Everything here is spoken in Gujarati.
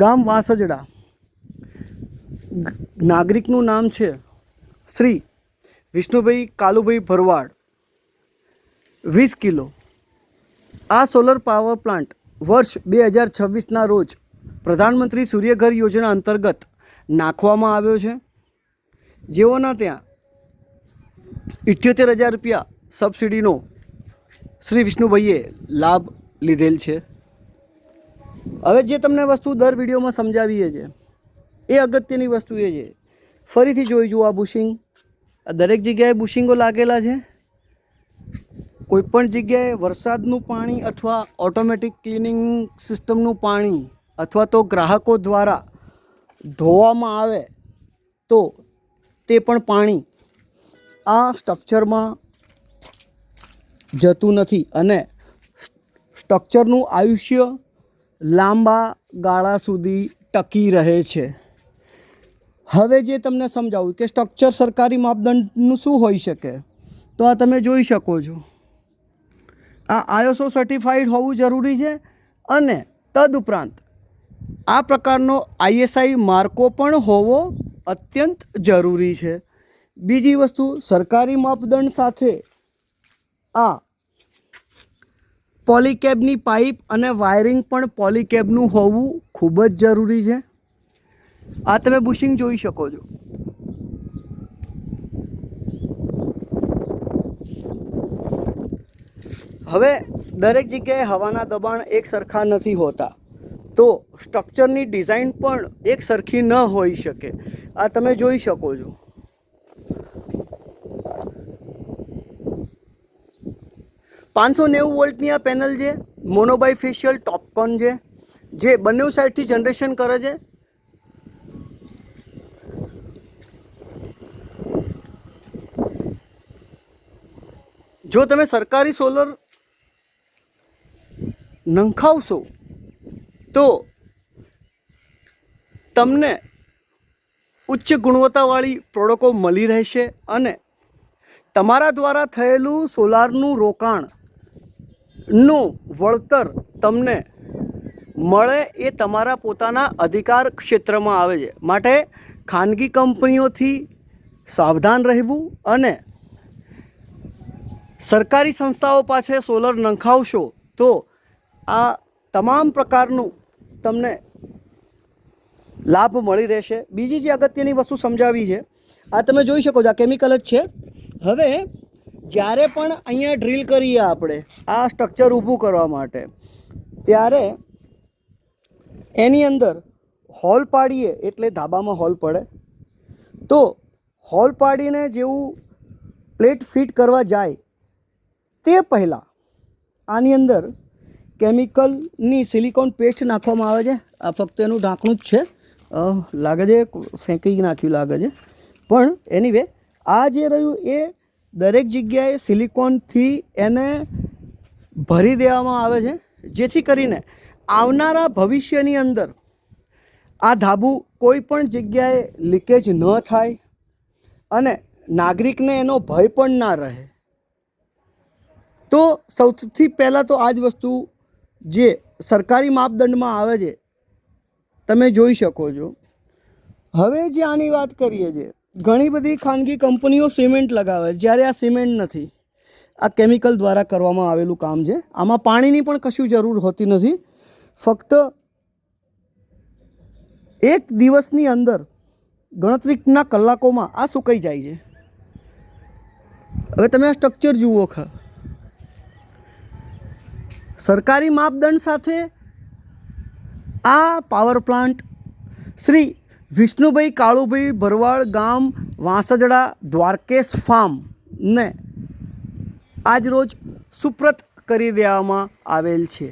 ગામ વાંસજડા, નાગરિકનું નામ છે શ્રી વિષ્ણુભાઈ કાલુભાઈ ભરવાડ, 20 કિલો. આ સોલર પાવર પ્લાન્ટ વર્ષ 2026ના રોજ પ્રધાનમંત્રી સૂર્યઘર યોજના અંતર્ગત નાખવામાં આવ્યો છે, જેઓના ત્યાં 78,000 રૂપિયા સબસિડીનો શ્રી વિષ્ણુભાઈએ લાભ લીધેલ છે. હવે જે તમને વસ્તુ દર વિડીયોમાં સમજાવીએ છીએ એ અગત્યની વસ્તુ એ છે, ફરીથી જોઈ જુઓ. આ બુશિંગ, દરેક જગ્યાએ બુશિંગો લાગેલા છે. કોઈપણ જગ્યાએ વરસાદનું પાણી અથવા ઓટોમેટિક ક્લિનિંગ સિસ્ટમનું પાણી અથવા તો ગ્રાહકો દ્વારા ધોવામાં આવે તો તે પણ પાણી આ સ્ટ્રક્ચરમાં જતું નથી અને સ્ટ્રક્ચરનું આયુષ્ય લાંબા ગાળા સુધી ટકી રહે છે. હવે જે તમને સમજાવું કે સ્ટ્રક્ચર સરકારી માપદંડનું શું હોઈ શકે, તો આ તમે જોઈ શકો છો. આ ISO સર્ટિફાઈડ હોવું જરૂરી છે અને તદુપરાંત આ પ્રકારનો ISI માર્કો પણ હોવો અત્યંત જરૂરી છે. બીજી વસ્તુ, સરકારી માપદંડ સાથે આ પોલીકેબની પાઇપ અને વાયરિંગ પણ પોલીકેબનું હોવું ખૂબ જ જરૂરી છે. આ તમે બુશિંગ જોઈ શકો છો. હવે દરેક જગ્યાએ હવાના દબાણ એક સરખા નથી હોતા, તો સ્ટ્રક્ચરની ડિઝાઇન પણ એક સરખી ન હોઈ શકે. આ તમે જોઈ શકો છો. $590 આ પેનલ છે, મોનોબાયફેશિયલ ટોપકોન છે, જે બંને સાઈડથી જનરેશન કરે છે. જો તમે સરકારી સોલર નંખાવશો તો તમને ઉચ્ચ ગુણવત્તાવાળી પ્રોડક્ટો મળી રહેશે અને તમારા દ્વારા થયેલું સોલારનું રોકાણનું વળતર તમને મળે એ તમારા પોતાના અધિકાર ક્ષેત્રમાં આવે છે. માટે ખાનગી કંપનીઓથી સાવધાન રહેવું અને સરકારી સંસ્થાઓ પાસે સોલર નંખાવશો તો આ તમામ પ્રકારનું તમને લાભ મળી રહેશે. બીજી જે અગત્યની વસ્તુ સમજાવી છે, આ તમે જોઈ શકો છો, આ કેમિકલ જ છે. હવે જ્યારે પણ અહીંયા ડ્રીલ કરીએ આપણે આ સ્ટ્રક્ચર ઊભું કરવા માટે, ત્યારે એની અંદર હોલ પાડીએ એટલે ધાબામાં હોલ પડે, તો હોલ પાડીને જેવું પ્લેટ ફિટ કરવા જાય તે પહેલાં આની અંદર કેમિકલની સિલિકોન પેસ્ટ નાખવામાં આવે છે. આ ફક્ત એનું ઢાંકણું જ છે, લાગે છે ફેંકી નાખ્યું લાગે છે, પણ એનીવે આ જે રહ્યું એ દરેક જગ્યાએ સિલિકોનથી એને ભરી દેવામાં આવે છે, જેથી કરીને આવનારા ભવિષ્યની અંદર આ ધાબુ કોઈ પણ જગ્યાએ લીકેજ ન થાય અને નાગરિકને એનો ભય પણ ના રહે. તો સૌથી પહેલાં તો આ જ વસ્તુ જે સરકારી માપદંડમાં આવે છે તમે જોઈ શકો છો. હવે જે આની વાત કરીએ છીએ, ઘણી બધી ખાનગી કંપનીઓ સિમેન્ટ લગાવે, જ્યારે આ સિમેન્ટ નથી, આ કેમિકલ દ્વારા કરવામાં આવેલું કામ છે. આમાં પાણીની પણ કશું જરૂર હોતી નથી, ફક્ત એક દિવસની અંદર ગણતરીના કલાકોમાં આ સુકાઈ જાય છે. હવે તમે આ સ્ટ્રક્ચર જુઓ, સરકારી માપદંડ સાથે આ પાવર પ્લાન્ટ શ્રી વિષ્ણુભાઈ કાળુભાઈ ભરવાડ, ગામ વાંસજડા, દ્વારકેશ ફાર્મને આજ રોજ સુપ્રત કરી દેવામાં આવેલ છે.